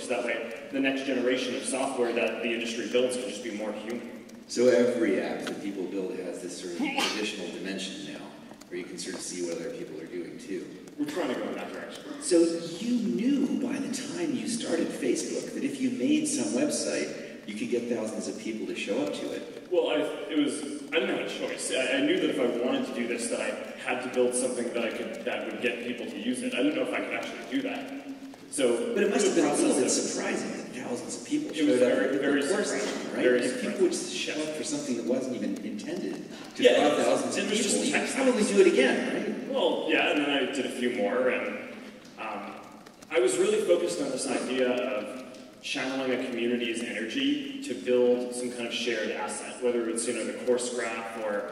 so that way the next generation of software that the industry builds can just be more human. So every app that people build has this sort of additional dimension now, where you can sort of see what other people are doing too. We're trying to go in that direction. So you knew by the time you started Facebook that if you made some website, you could get thousands of people to show up to it. Well, I didn't have a choice. I knew that if I wanted to do this, that I had to build something that would get people to use it. I didn't know if I could actually do that. So, but it must have been a little bit surprising that thousands of people showed up. It was very surprising, right? Very if people would show up for something that wasn't even intended to draw thousands of people, you'd probably do it again, right? Well, yeah, and then I did a few more, and I was really focused on this idea of channeling a community's energy to build some kind of shared asset, whether it's the course graph or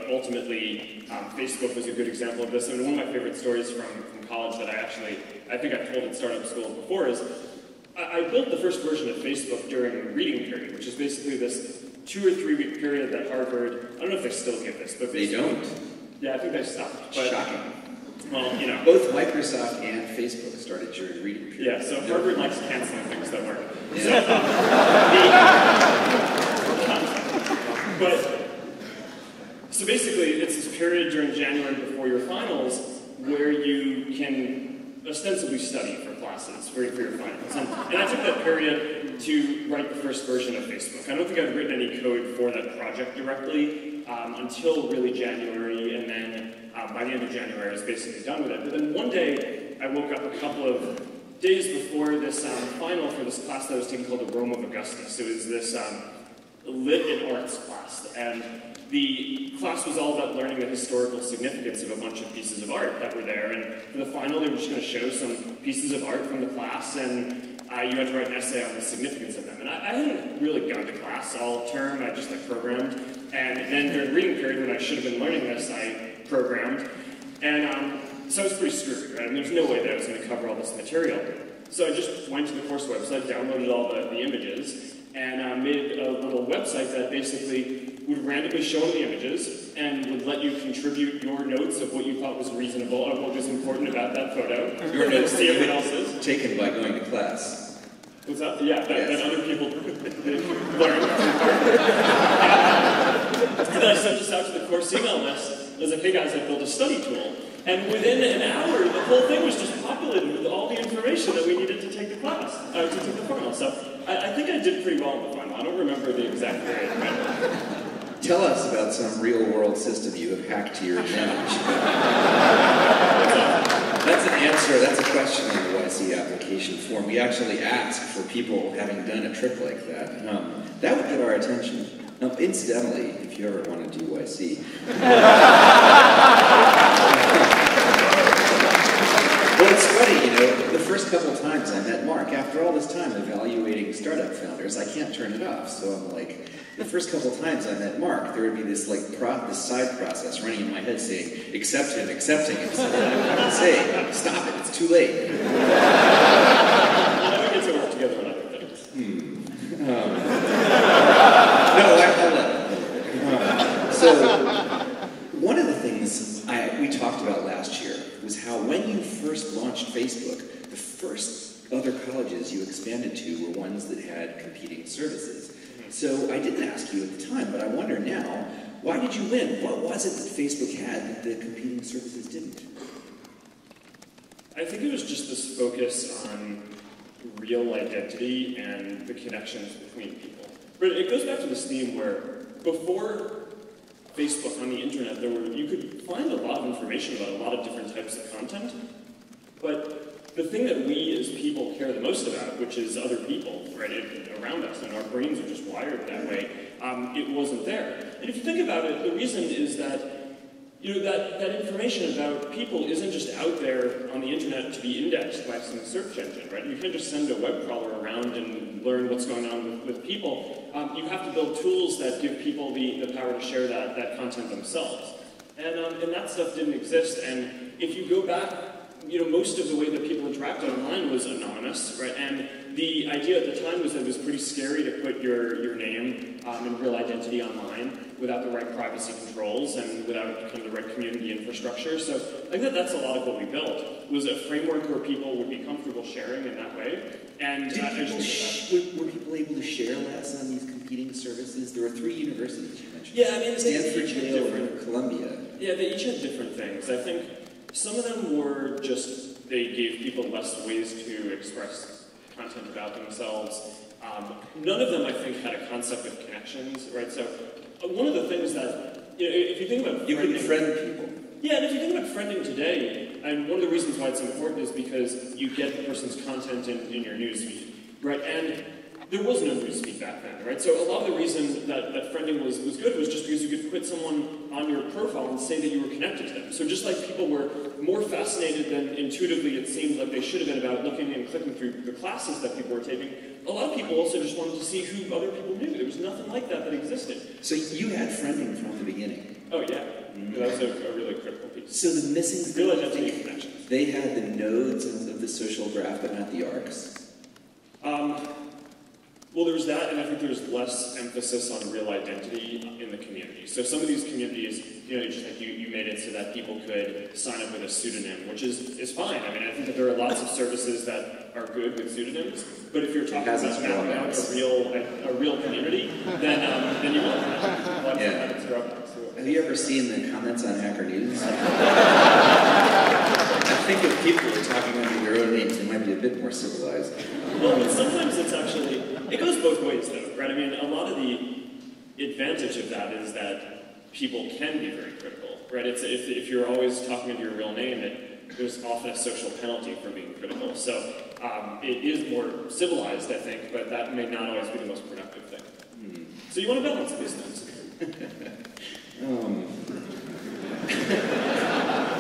ultimately Facebook was a good example of this. And one of my favorite stories from college that I think I've told at startup schools before is I built the first version of Facebook during a reading period, which is basically this 2 or 3 week period that Harvard, I don't know if they still give this, but they don't. Yeah, I think they stopped. But, shocking. Well, both Microsoft and Facebook started during reading period. Yeah, so Harvard likes canceling things that work. Yeah. So basically, it's this period during January before your finals where you can ostensibly study for classes, for your finals. And I took that period to write the first version of Facebook. I don't think I've written any code for that project directly until really January, and then by the end of January I was basically done with it. But then one day I woke up a couple of days before this final for this class that I was taking called the Rome of Augustus. It was this lit and arts class, and the class was all about learning the historical significance of a bunch of pieces of art that were there. And for the final, they were just going to show some pieces of art from the class, and you had to write an essay on the significance of them. And I hadn't really gone to class all term. I just programmed. And then during reading period, when I should have been learning this, I programmed. And so I was pretty screwed, right? I mean, there's no way that I was going to cover all this material. So I just went to the course website, downloaded all the images, and made a little website that basically would randomly show the images and would let you contribute your notes of what you thought was reasonable or what was important about that photo. Your notes see everyone else's. Taken by going to class. What's that? Yeah, that other people learned. And then I sent this out to the course email list. I was like, hey guys, I built a study tool. And within an hour, the whole thing was just populated with all the information that we needed to take the class, to take the final. So I think I did pretty well in the final. I don't remember the exact grade. Right? Tell us about some real-world system you have hacked to your advantage. That's an answer, that's a question on the YC application form. We actually ask for people having done a trick like that. That would get our attention. Incidentally, if you ever want to do YC. Well, it's funny, the first couple of times I met Mark, after all this time evaluating startup founders, I can't turn it off. So I'm like, the first couple of times I met Mark, there would be this this side process running in my head saying, accept him, accepting him. So I would say, stop it, it's too late. We get to work together on other things. So, one of the things we talked about last year was how when you first launched Facebook, the first other colleges you expanded to were ones that had competing services. So I didn't ask you at the time, but I wonder now, why did you win? What was it that Facebook had that the competing services didn't? I think it was just this focus on real identity and the connections between people. But it goes back to this theme where before Facebook on the internet, you could find a lot of information about a lot of different types of content, but the thing that we as people care the most about, which is other people, right, around us, and our brains are just wired that way, it wasn't there. And if you think about it, the reason is that that information about people isn't just out there on the internet to be indexed by some search engine, right? You can't just send a web crawler around and learn what's going on with people. You have to build tools that give people the power to share that content themselves. And that stuff didn't exist. And if you go back, most of the way that people interact online was anonymous, right? And the idea at the time was that it was pretty scary to put your name and real identity online without the right privacy controls and without kind of the right community infrastructure. So I think that that's a lot of what we built, was a framework where people would be comfortable sharing in that way. And were people able to share less on these competing services? There were 3 universities you mentioned. Yeah, I mean, Stanford, Yale, and Columbia. Yeah, they each had different things. I think some of them were just, they gave people less ways to express content about themselves. None of them, I think, had a concept of connections, right? So one of the things that, if you think about you can friend people. Yeah, and if you think about friending today, and one of the reasons why it's important is because you get the person's content in your newsfeed, right? And there was no newsfeed back then, right? So a lot of the reason that friending was good was just because you could put someone on your profile and say that you were connected to them. So just like people were more fascinated than intuitively it seemed like they should have been about looking and clicking through the classes that people were taking, a lot of people also just wanted to see who other people knew. There was nothing like that existed. So you had friending from the beginning? Oh, yeah. That was a really critical piece. So the missing real identity connections. They had the nodes of the social graph, but not the arcs? Well, there's that, and I think there's less emphasis on real identity in the community. So some of these communities, just like you made it so that people could sign up with a pseudonym, which is fine. I mean, I think that there are lots of services that are good with pseudonyms, but if you're talking about mapping out a real community, then you will. Have you ever seen the comments on Hacker News? I think if people are talking under their own names, they might be a bit more civilized. Well, but sometimes it's actually, it goes both ways though, right? I mean, a lot of the advantage of that is that people can be very critical, right? It's, if you're always talking under your real name, there's often a social penalty for being critical. So it is more civilized, I think, but that may not always be the most productive thing. So you want to balance these things.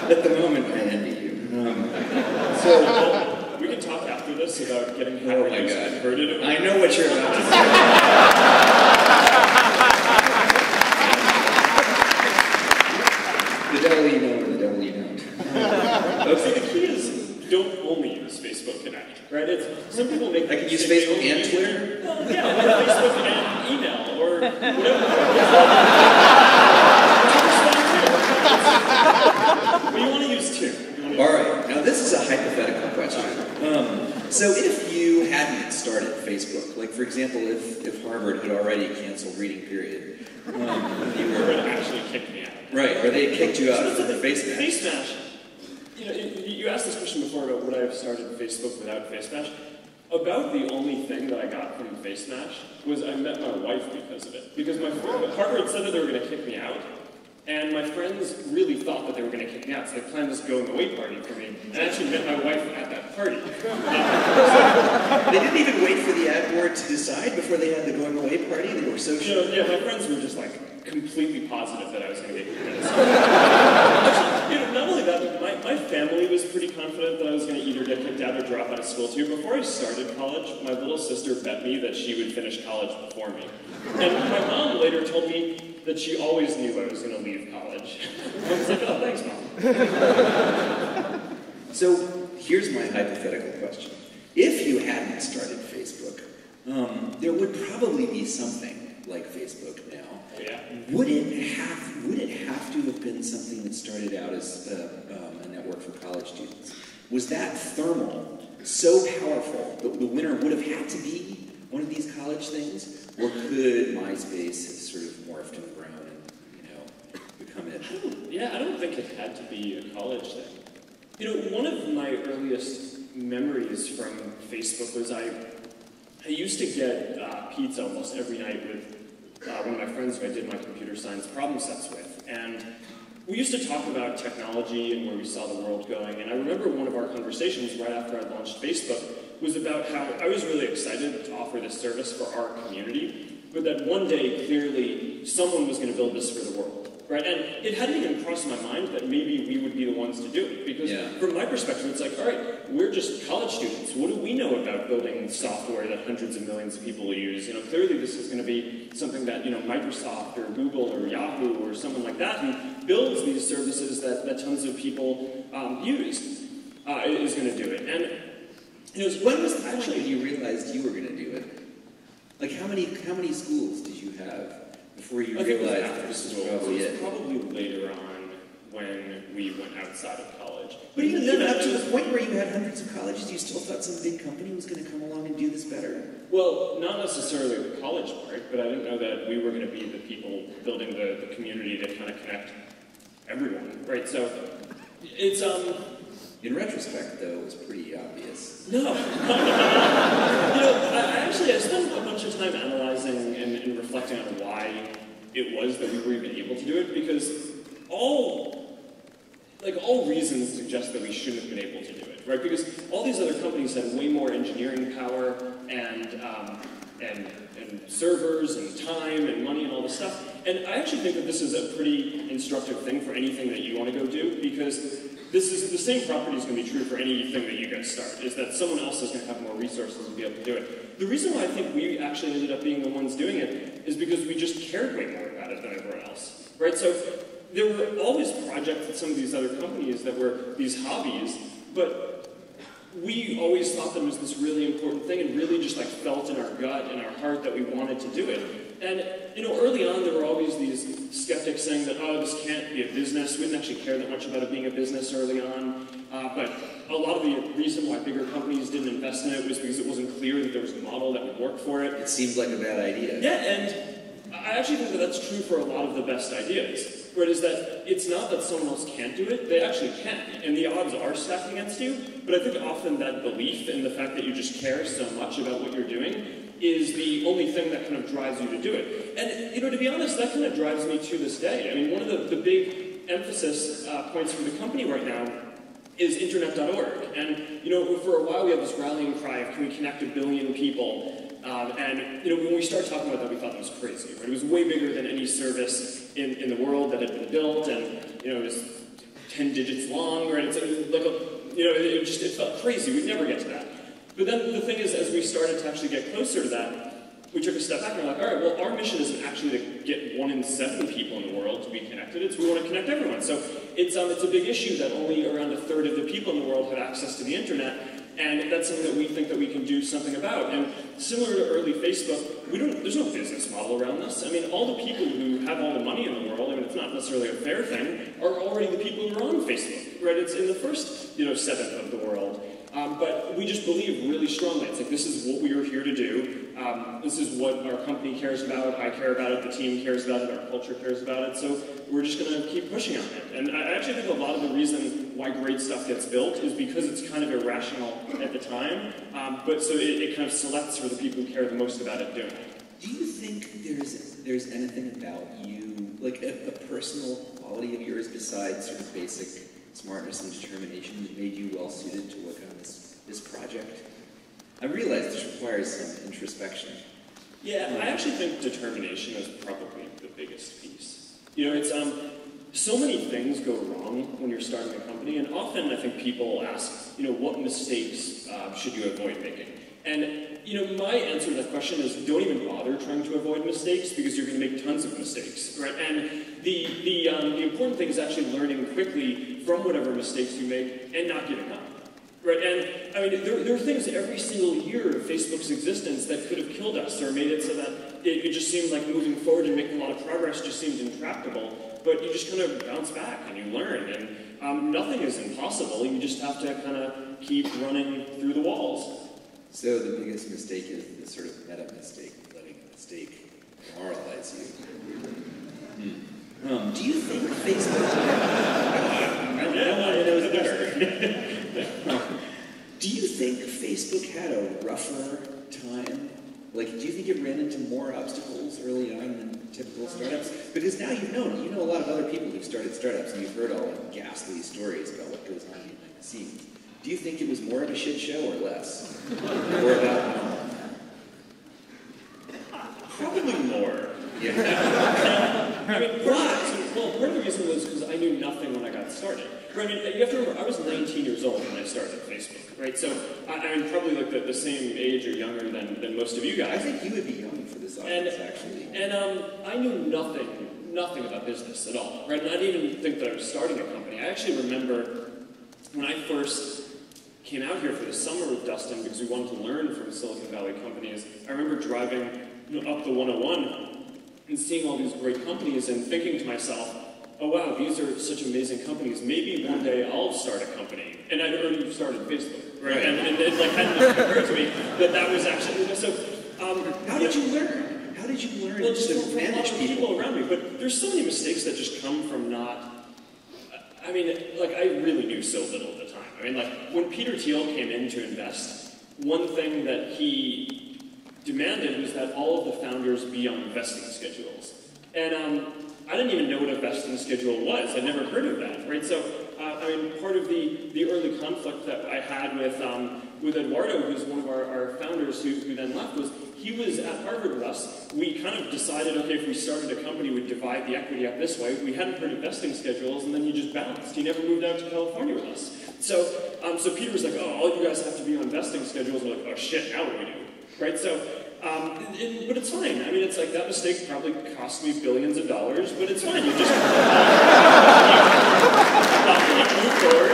At the moment, I envy you. So we can talk after this about getting Hacker News converted. I know what you're about to say. The devil you know, or the devil you don't. So the key is, don't only use Facebook Connect, right? Some people make. I can use Facebook and Twitter. Well, yeah, or Facebook and email or whatever. But you want to use 2. All right. Now this is a hypothetical question. So if you hadn't started Facebook, like for example, if Harvard had already canceled reading period, you were actually kicked me out. Right, or they had kicked you out of the FaceMash. FaceMash. You asked this question before about would I have started Facebook without FaceMash. About the only thing that I got from FaceMash was I met my wife because of it. Because Harvard said that they were going to kick me out, and my friends really thought that they were going to kick me out, so they planned this going-away party for me, and I actually met my wife at that party. They didn't even wait for the ad board to decide before they had the going-away party? They were so sure. Yeah, my friends were just like completely positive that I was going to get kicked out. Actually, not only that, but my family was pretty confident that I was going to either get kicked out or drop out of school too. Before I started college, my little sister bet me that she would finish college before me. And my mom later told me that she always knew I was going to leave college. I was like, oh, thanks, Mom. So here's my hypothetical question. If you hadn't started Facebook, there would probably be something like Facebook now. Yeah. Would it have to have been something that started out as a network for college students? Was that thermal so powerful that the winner would have had to be one of these college things? Or could MySpace have sort of morphed in the ground and, become it? I don't think it had to be a college thing. One of my earliest memories from Facebook was I used to get pizza almost every night with one of my friends who I did my computer science problem sets with. And we used to talk about technology and where we saw the world going. And I remember one of our conversations right after I launched Facebook was about how I was really excited to offer this service for our community, but that one day, clearly, someone was going to build this for the world. Right? And it hadn't even crossed my mind that maybe we would be the ones to do it. Because from my perspective, it's like, all right, we're just college students. What do we know about building software that hundreds of millions of people use? Clearly this is going to be something that, Microsoft or Google or Yahoo or someone like that who builds these services that tons of people use is going to do it. When was the point when you realized you were going to do it? Like, how many schools did you have before you realized this was probably it? Probably later on when we went outside of college. But even then, up to the point where you had hundreds of colleges, you still thought some big company was going to come along and do this better? Well, not necessarily the college part, but I didn't know that we were going to be the people building the community to kind of connect everyone, right? So it's In retrospect, though, it was pretty obvious. No. I spent a bunch of time analyzing and reflecting on why it was that we were even able to do it, because all reasons suggest that we shouldn't have been able to do it, right? Because all these other companies had way more engineering power and servers and time and money and all this stuff. And I actually think that this is a pretty instructive thing for anything that you want to go do, because this is the same property is going to be true for anything that you guys start, is that someone else is going to have more resources to be able to do it. The reason why I think we actually ended up being the ones doing it is because we just cared way more about it than everyone else, right? So there were always projects at some of these other companies that were these hobbies, but we always thought them as this really important thing and really just like felt in our gut and our heart that we wanted to do it. And, early on there were always these skeptics saying that, oh, this can't be a business. We didn't actually care that much about it being a business early on. But a lot of the reason why bigger companies didn't invest in it was because it wasn't clear that there was a model that would work for it. It seemed like a bad idea. Yeah, and I actually think that that's true for a lot of the best ideas. Right, is that it's not that someone else can't do it, they actually can, and the odds are stacked against you, but I think often that belief in the fact that you just care so much about what you're doing is the only thing that kind of drives you to do it. And, to be honest, that kind of drives me to this day. I mean, one of the big emphasis points for the company right now is internet.org, and, for a while we had this rallying cry of, can we connect 1 billion people? When we started talking about that, we thought that was crazy, right? It was way bigger than any service in the world that had been built, and, it was 10 digits long, right? It's like it felt crazy. We'd never get to that. But then the thing is, as we started to actually get closer to that, we took a step back and we're like, all right, well, our mission isn't actually to get 1 in 7 people in the world to be connected. It's we want to connect everyone. So it's a big issue that only around 1/3 of the people in the world have access to the internet. And that's something that we think that we can do something about. And similar to early Facebook, there's no business model around this. I mean, all the people who have all the money in the world, I mean, it's not necessarily a fair thing, are already the people who are on Facebook, right? It's in the first, 7th of the world. But we just believe really strongly. It's like, this is what we are here to do. This is what our company cares about. I care about it. The team cares about it. Our culture cares about it. So we're just going to keep pushing on it. And I actually think a lot of the reason why great stuff gets built is because it's kind of irrational at the time. But so it kind of selects for the people who care the most about it doing it. Do you think there's anything about you, like a personal quality of yours besides sort of basic smartness and determination that made you well suited to work on this project? I realize this requires some introspection. Yeah, I actually think determination is probably the biggest piece. It's so many things go wrong when you're starting a company, and often I think people ask, what mistakes should you avoid making? And my answer to that question is don't even bother trying to avoid mistakes, because you're going to make tons of mistakes, right? And the important thing is actually learning quickly from whatever mistakes you make and not giving up, right? And I mean, there are things every single year of Facebook's existence that could have killed us or made it so that it just seemed like moving forward and making a lot of progress just seemed intractable. But you just kind of bounce back and you learn, and nothing is impossible. You just have to kind of keep running through the walls. So the biggest mistake is the sort of meta mistake, letting a mistake demoralize you. Do you think Facebook... I know it's better. Do you think Facebook had a rougher time? Like, do you think it ran into more obstacles early on than typical startups? Because now you know a lot of other people who've started startups, and you've heard all the ghastly stories about what goes on behind the scenes. Do you think it was more of a shit show or less? Or about more? Probably more. Yeah. I mean, part of the reason was because I knew nothing when I got started. Right, I mean, you have to remember, I was 19 years old when I started Facebook, right? So, I'm probably like the same age or younger than most of you guys. I think you would be young for this audience, actually. And I knew nothing about business at all, right? And I didn't even think that I was starting a company. I actually remember when I first came out here for the summer with Dustin because we wanted to learn from Silicon Valley companies. I remember driving up the 101 and seeing all these great companies and thinking to myself, oh wow, these are such amazing companies. Maybe one day I'll start a company. And I'd already started Facebook, right? And it like hadn't occurred to me that that was actually, so. How did you learn? How did you learn to manage people around me? But there's so many mistakes that just come from not, I mean, like I really knew so little at the time. I mean, like when Peter Thiel came in to invest, one thing that he demanded was that all of the founders be on vesting schedules. And I didn't even know what a vesting schedule was. I'd never heard of that, right? So, I mean, part of the early conflict that I had with Eduardo, who's one of our founders who then left, was he was at Harvard with us. We kind of decided, okay, if we started a company, we'd divide the equity up this way. We hadn't heard of vesting schedules, and then he just bounced. He never moved out to California with us. So, so Peter was like, oh, all you guys have to be on vesting schedules. We're like, oh shit, now what do we do? Right? So, but it's fine. I mean, it's like that mistake probably cost me billions of dollars, but it's fine. You just you move forward,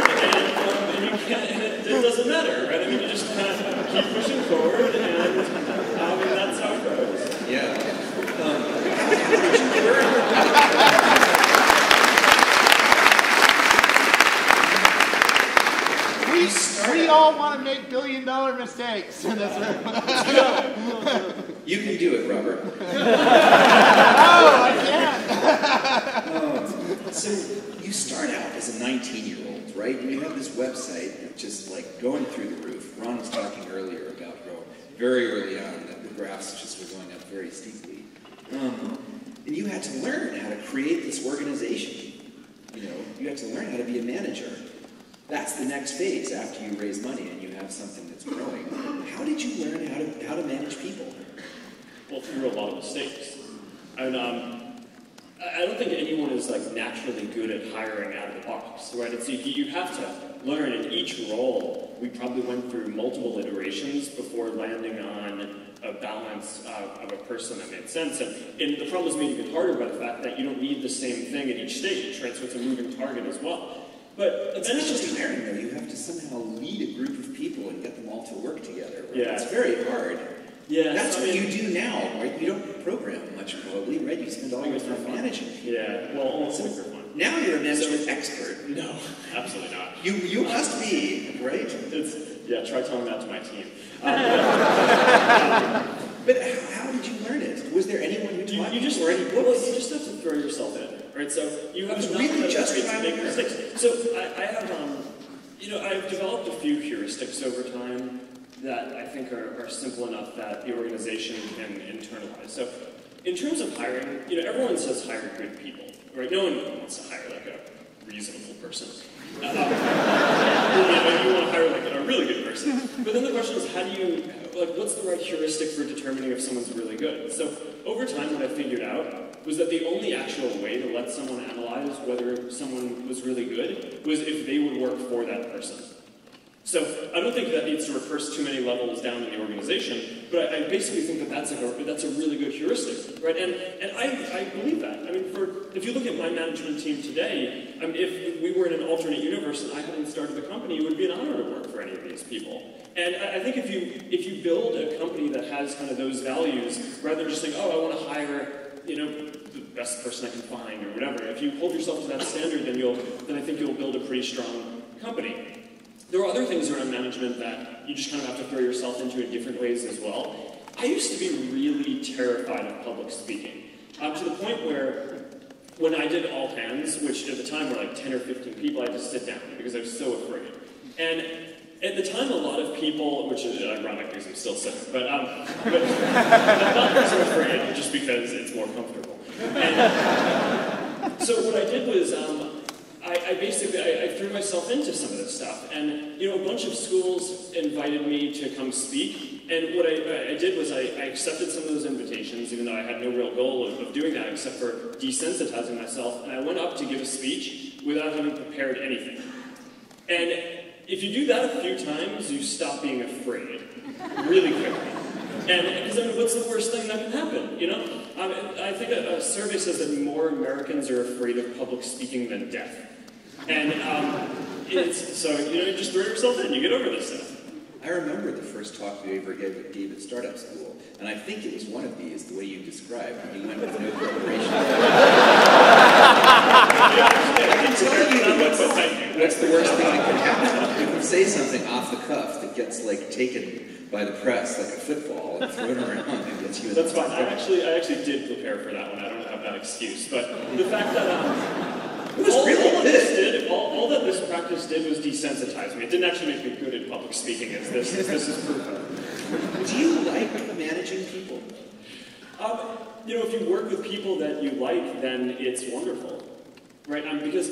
and you can't, and it doesn't matter, right? I mean, you just kind of keep pushing forward, and that's how it goes. Yeah. We all want to make billion-dollar mistakes. And that's right. You can do it, Robert. Oh, I can't. So you start out as a 19-year-old, right? And you have this website just like going through the roof. Ron was talking earlier about how very early on that the graphs just were going up very steeply. And you had to learn how to create this organization. You know, you had to learn how to be a manager. That's the next phase after you raise money and you have something that's growing. How did you learn how to manage people? Well, through a lot of mistakes. I don't think anyone is like naturally good at hiring out of the box, right? It's you have to learn in each role. We probably went through multiple iterations before landing on a balance of a person that made sense. And the problem is made even harder by the fact that you don't need the same thing at each stage, right? So it's a moving target as well. But it's not just hiring, though. You have to somehow lead a group of people and get them all to work together. Right? Yeah. It's very hard. Yeah, that's what you do now, right? You don't program much, probably, right? You spend all your time managing. Yeah, well, almost for fun. Now you're a management expert. No, absolutely not. You must be, right? Yeah, try telling that to my team. But how did you learn it? Was there anyone who taught you or any books? Well, you just have to throw yourself in, right? So you have to really just make mistakes. So I have, I've developed a few heuristics over time that I think are simple enough that the organization can internalize. So in terms of hiring, everyone says hire good people, right? No one wants to hire like a reasonable person. You want to hire like a really good person. But then the question is, how do you, what's the right heuristic for determining if someone's really good? So over time, what I figured out was that the only actual way to let someone analyze whether someone was really good was if they would work for that person. So I don't think that needs to recurse too many levels down in the organization, but I basically think that that's a really good heuristic, right? And I believe that. I mean, if you look at my management team today, if we were in an alternate universe and I hadn't started the company, it would be an honor to work for any of these people. And I think if you build a company that has kind of those values, rather than just saying, oh, I want to hire, the best person I can find or whatever, if you hold yourself to that standard, then I think you'll build a pretty strong company. There are other things around management that you just kind of have to throw yourself into in different ways as well. I used to be really terrified of public speaking, to the point where when I did all hands, which at the time were like 10 or 15 people, I had to sit down because I was so afraid. And at the time, a lot of people, which is ironic because I'm still sitting, but I'm not so afraid just because it's more comfortable. And so what I did was, I threw myself into some of this stuff, and a bunch of schools invited me to come speak, and what I did was I accepted some of those invitations, even though I had no real goal of doing that except for desensitizing myself, and I went up to give a speech without having prepared anything. And if you do that a few times, you stop being afraid really quickly. And because what's the worst thing that can happen? I think a survey says that more Americans are afraid of public speaking than death. And So, you just throw yourself in, you get over this stuff. I remember the first talk you ever gave at startup school, and I think it was one of these, the way you described. You went with no preparation. I can tell you what's the worst thing that can happen. You can say something off the cuff that gets taken by the press like a football and thrown around and gets you. That's fine. I actually did prepare for that one. I don't have that excuse, but the fact that. It was all that this practice did was desensitize me. It didn't actually make me good at public speaking, as this is proof of. Do you like managing people? If you work with people that you like, then it's wonderful, right? Because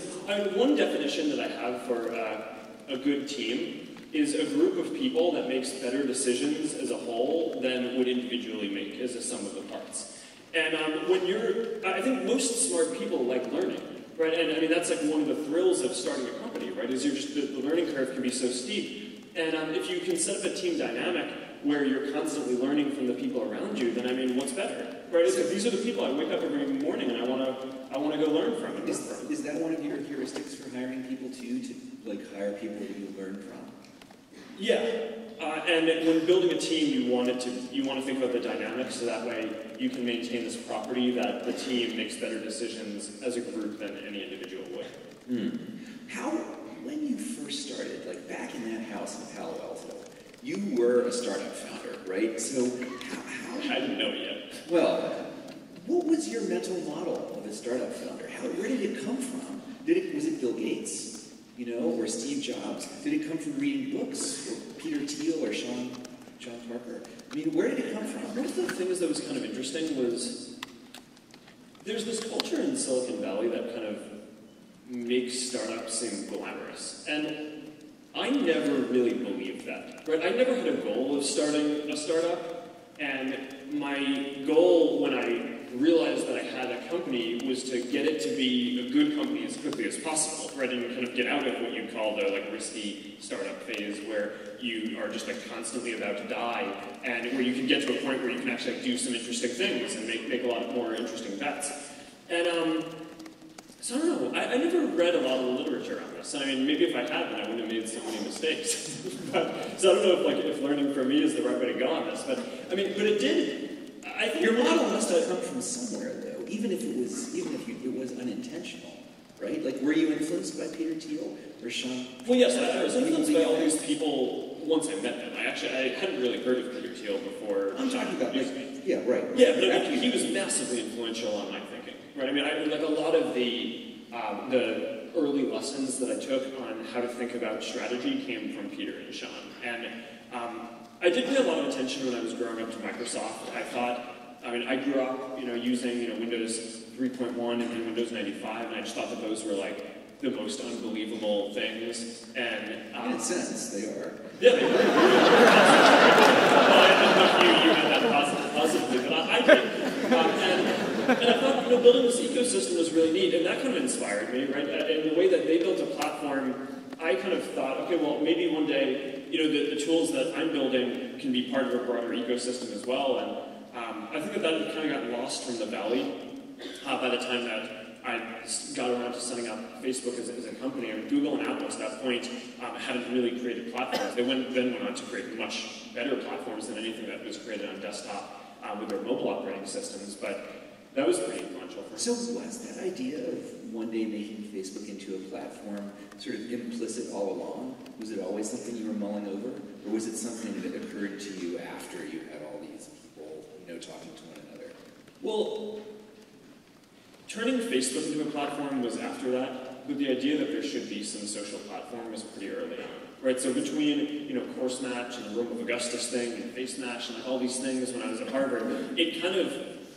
one definition that I have for a good team is a group of people that makes better decisions as a whole than would individually make as a sum of the parts. And I think most smart people like learning. Right, and that's one of the thrills of starting a company, right? Is the learning curve can be so steep, and if you can set up a team dynamic where you're constantly learning from the people around you, then what's better, right? These are the people I wake up every morning and I want to go learn from. Is that one of your heuristics for hiring people too? To hire people that you learn from? Yeah, and when building a team, you want to think about the dynamics, so that way you can maintain this property that the team makes better decisions as a group than any individual would. When you first started, back in that house in Palo Alto, you were a startup founder, right? So how I didn't know yet. Well, what was your mental model of a startup founder? Where did it come from? Was it Bill Gates? Or Steve Jobs? Did it come from reading books, or Peter Thiel, or Sean Parker? Where did it come from? One of the things that was kind of interesting was there's this culture in Silicon Valley that kind of makes startups seem glamorous, and I never really believed that. Right? I never had a goal of starting a startup, and my goal when I realized that I had a company was to get it to be a good company as quickly as possible, right? And kind of get out of what you call the risky startup phase where you are just constantly about to die, and where you can get to a point where you can actually do some interesting things and make a lot more interesting bets. And so I don't know, I never read a lot of the literature on this. Maybe if I had, then I wouldn't have made so many mistakes. So I don't know if learning from me is the right way to go on this, but it did. I think your model must have come from somewhere, though, even if it was unintentional, right? Were you influenced by Peter Thiel or Sean? Well, yes, I was influenced by all these people once I met them. I hadn't really heard of Peter Thiel before. I'm talking about yeah, right. Yeah, but he was massively influential on my thinking, right? A lot of the early lessons that I took on how to think about strategy came from Peter and Sean, and. I did pay a lot of attention when I was growing up to Microsoft. I thought, I grew up, using, Windows 3.1 and Windows 95, and I just thought that those were the most unbelievable things. And in a sense, they are. Yeah, they were. Well, I don't know if you meant that positively, but I did. And I thought, building this ecosystem was really neat, and that kind of inspired me, right? And the way that they built a platform, I kind of thought, okay, well, maybe one day, the tools that I'm building can be part of a broader ecosystem as well. And I think that kind of got lost from the Valley by the time that I got around to setting up Facebook as a company. Google and Apple at that point hadn't really created platforms. They then went on to create much better platforms than anything that was created on desktop with their mobile operating systems. But that was pretty influential for me. So was that idea of one day making Facebook into a platform sort of implicit all along? Was it always something you were mulling over? Or was it something that occurred to you after you had all these people, talking to one another? Well, turning Facebook into a platform was after that, but the idea that there should be some social platform was pretty early on. Right, so between, Course Match and the Rome of Augustus thing and Face Match and all these things when I was at Harvard, it kind of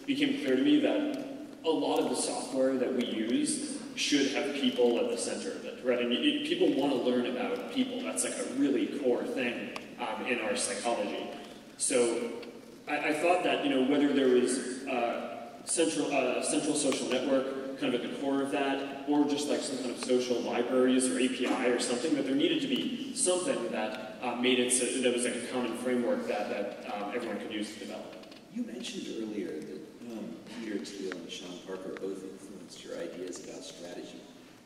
became clear to me that a lot of the software that we use should have people at the center of it, right? And people want to learn about people. That's a really core thing in our psychology. So I thought that, whether there was central social network kind of at the core of that, or just some kind of social libraries or API or something, that there needed to be something that made it so that was a common framework that everyone could use to develop. You mentioned earlier that Peter Thiel and Sean Parker both influenced your ideas about strategy.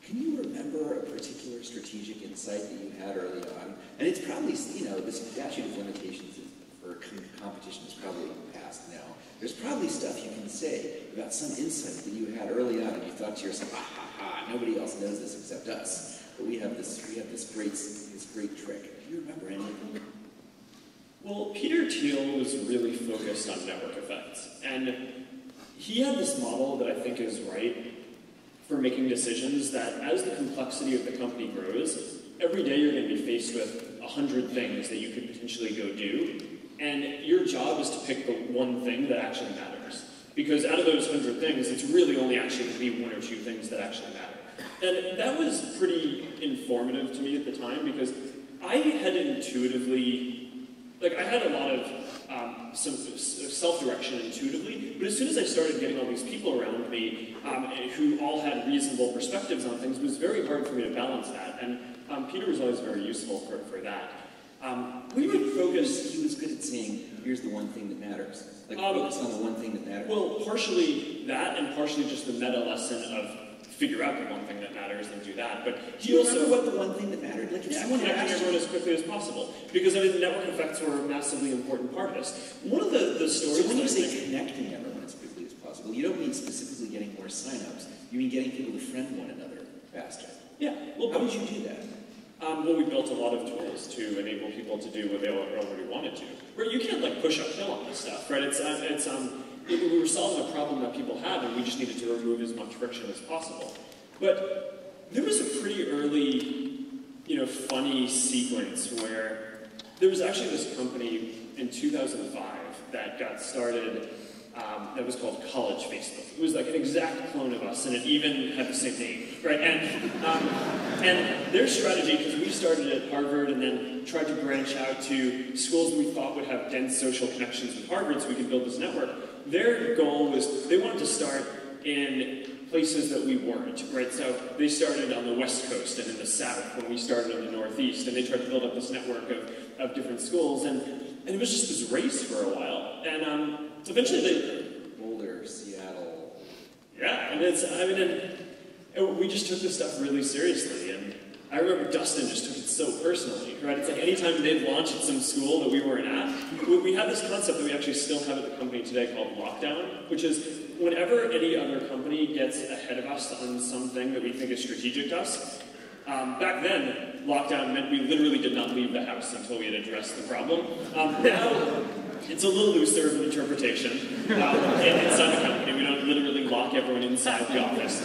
Can you remember a particular strategic insight that you had early on? And it's probably, the statute of limitations for competition is probably passed now. There's probably stuff you can say about some insight that you had early on and you thought to yourself, nobody else knows this except us. But we have this great trick. Do you remember any of them? Well, Peter Thiel was really focused on network effects. And he had this model that I think is right for making decisions that as the complexity of the company grows, every day you're going to be faced with 100 things that you could potentially go do. And your job is to pick the one thing that actually matters. Because out of those 100 things, it's really only actually going to be one or two things that actually matter. And that was pretty informative to me at the time because I had intuitively, I had a lot of some self-direction intuitively, but as soon as I started getting all these people around me who all had reasonable perspectives on things, it was very hard for me to balance that. And Peter was always very useful for that. We would focus, he was good at saying, here's the one thing that matters. Focus on the one thing that matters. Well, partially that, and partially just the meta lesson of figure out the one thing that matters and do that. But he also remember what the one thing that mattered? If someone connecting everyone as quickly as possible. Because the network effects were a massively important part of this. One of the stories. So when you say connecting everyone as quickly as possible, you don't mean specifically getting more signups. You mean getting people to friend one another faster. Yeah. Well, how would you do that? Well, we built a lot of tools to enable people to do what they already wanted to. Where you can't push uphill on this stuff, right? We were solving a problem that people had, and we just needed to remove as much friction as possible. But there was a pretty early, funny sequence where there was actually this company in 2005 that got started that was called College Facebook. It was like an exact clone of us, and it even had the same name, right? And their strategy, because we started at Harvard and then tried to branch out to schools that we thought would have dense social connections with Harvard so we could build this network, their goal was they wanted to start in places that we weren't, right? So they started on the West Coast and in the South when we started in the Northeast, and they tried to build up this network of different schools, and it was just this race for a while. And eventually they... Boulder, Seattle. Yeah, and we just took this stuff really seriously, and I remember Dustin just took it so personally, right? It's like anytime they'd launch at some school that we weren't at, we had this concept that we actually still have at the company today called lockdown, which is whenever any other company gets ahead of us on something that we think is strategic to us, back then, lockdown meant we literally did not leave the house until we had addressed the problem. Now, it's a little looser of an interpretation inside the company. We don't literally lock everyone inside the office.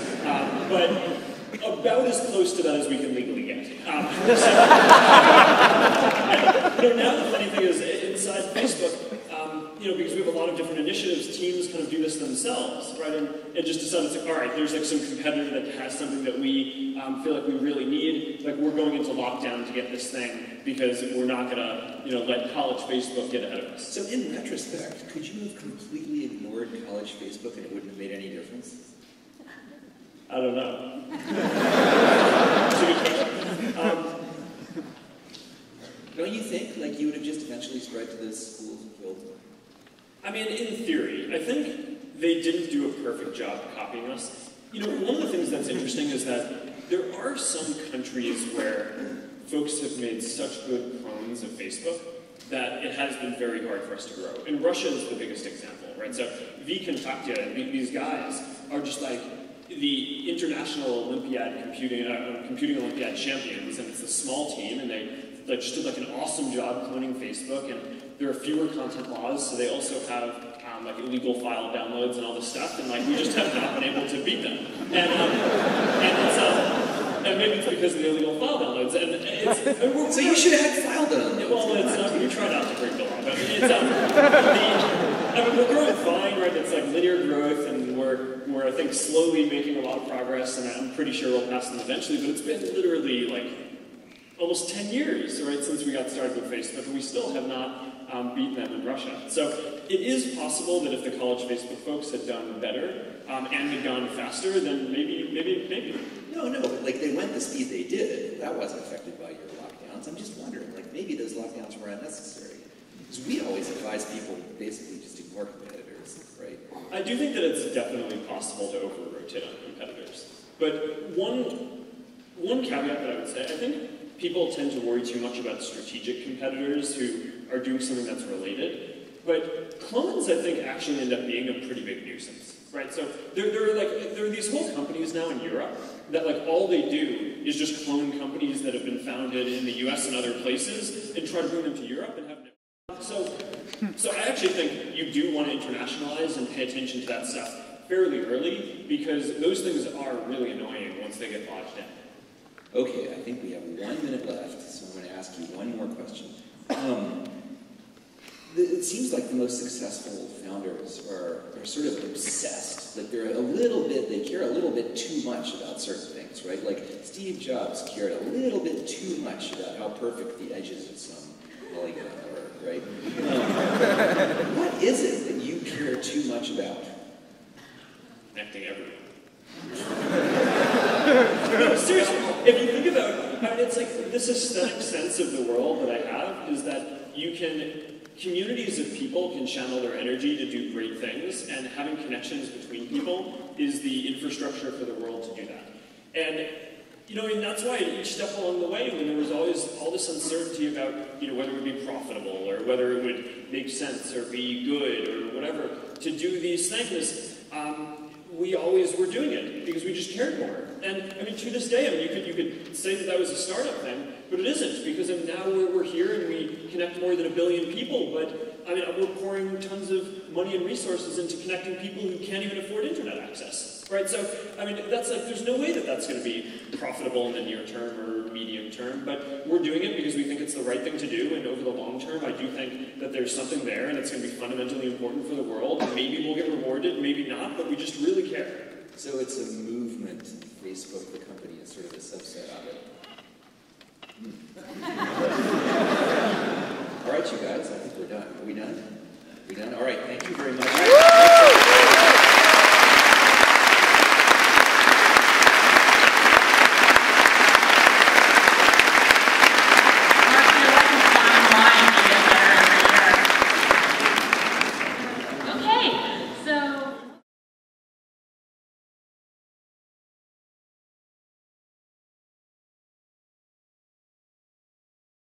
But about as close to that as we can legally get. Now the funny thing is, inside Facebook, because we have a lot of different initiatives, teams kind of do this themselves, right? And just decide it's all right, there's some competitor that has something that we feel like we really need. We're going into lockdown to get this thing because we're not going to, let college Facebook get ahead of us. So in retrospect, could you have completely ignored college Facebook and it wouldn't have made any difference? I don't know. That's a good question. Don't you think you would have just eventually spread to those schools and killed them? I mean, in theory, I think they didn't do a perfect job copying us. One of the things that's interesting is that there are some countries where folks have made such good clones of Facebook that it has been very hard for us to grow. And Russia is the biggest example, right? So Vkontakte, these guys are just the international computing Olympiad champions, and it's a small team, and they just did an awesome job cloning Facebook, and there are fewer content laws, so they also have illegal file downloads and all this stuff, and we just have not been able to beat them. And maybe it's because of the illegal file downloads. So you should have had file downloads. Well, we try not to break the law, but we're growing fine, right? It's linear growth, and we're I think slowly making a lot of progress, and I'm pretty sure we'll pass them eventually. But it's been literally almost 10 years, right, since we got started with Facebook, and we still have not beaten them in Russia. So it is possible that if the college Facebook folks had done better and had gone faster, then maybe. No, but they went the speed they did. That wasn't affected by your lockdowns. I'm just wondering, maybe those lockdowns were unnecessary. Because we always advise people basically just ignore competitors, right? I do think that it's definitely possible to over-rotate on competitors. But one one caveat that I would say, I think people tend to worry too much about strategic competitors who are doing something that's related, but clones, I think, actually end up being a pretty big nuisance, right? So there are these whole companies now in Europe that like all they do is just clone companies that have been founded in the US and other places and try to bring them to Europe and have so I actually think you do want to internationalize and pay attention to that stuff fairly early, because those things are really annoying once they get lodged in. Okay, I think we have 1 minute left, so I'm going to ask you one more question. It seems like the most successful founders are sort of obsessed. Like they're they care a little bit too much about certain things, right? Like Steve Jobs cared a little bit too much about how perfect the edges of some polygon were, right? What is it that you care too much about? Connecting everyone. No, seriously, if you think about it, I mean, it's like this aesthetic sense of the world that I have is that communities of people can channel their energy to do great things, and having connections between people is the infrastructure for the world to do that. And, and that's why at each step along the way, when there was always all this uncertainty about, whether it would be profitable or whether it would make sense or be good or whatever, to do these things, we always were doing it because we just cared more. And I mean, to this day, you could say that was a startup thing, but it isn't, because now we're here and we connect more than 1 billion people. But I mean, we're pouring tons of money and resources into connecting people who can't even afford internet access, right? So I mean, that's like there's no way that that's going to be profitable in the near term or medium term. But we're doing it because we think it's the right thing to do. And over the long term, I do think that there's something there, and it's going to be fundamentally important for the world. Maybe we'll get rewarded, maybe not, but we just really care. So it's a movement. Facebook, the company, is sort of a subset of it. All right, you guys, I think we're done. Are we done? All right, thank you very much.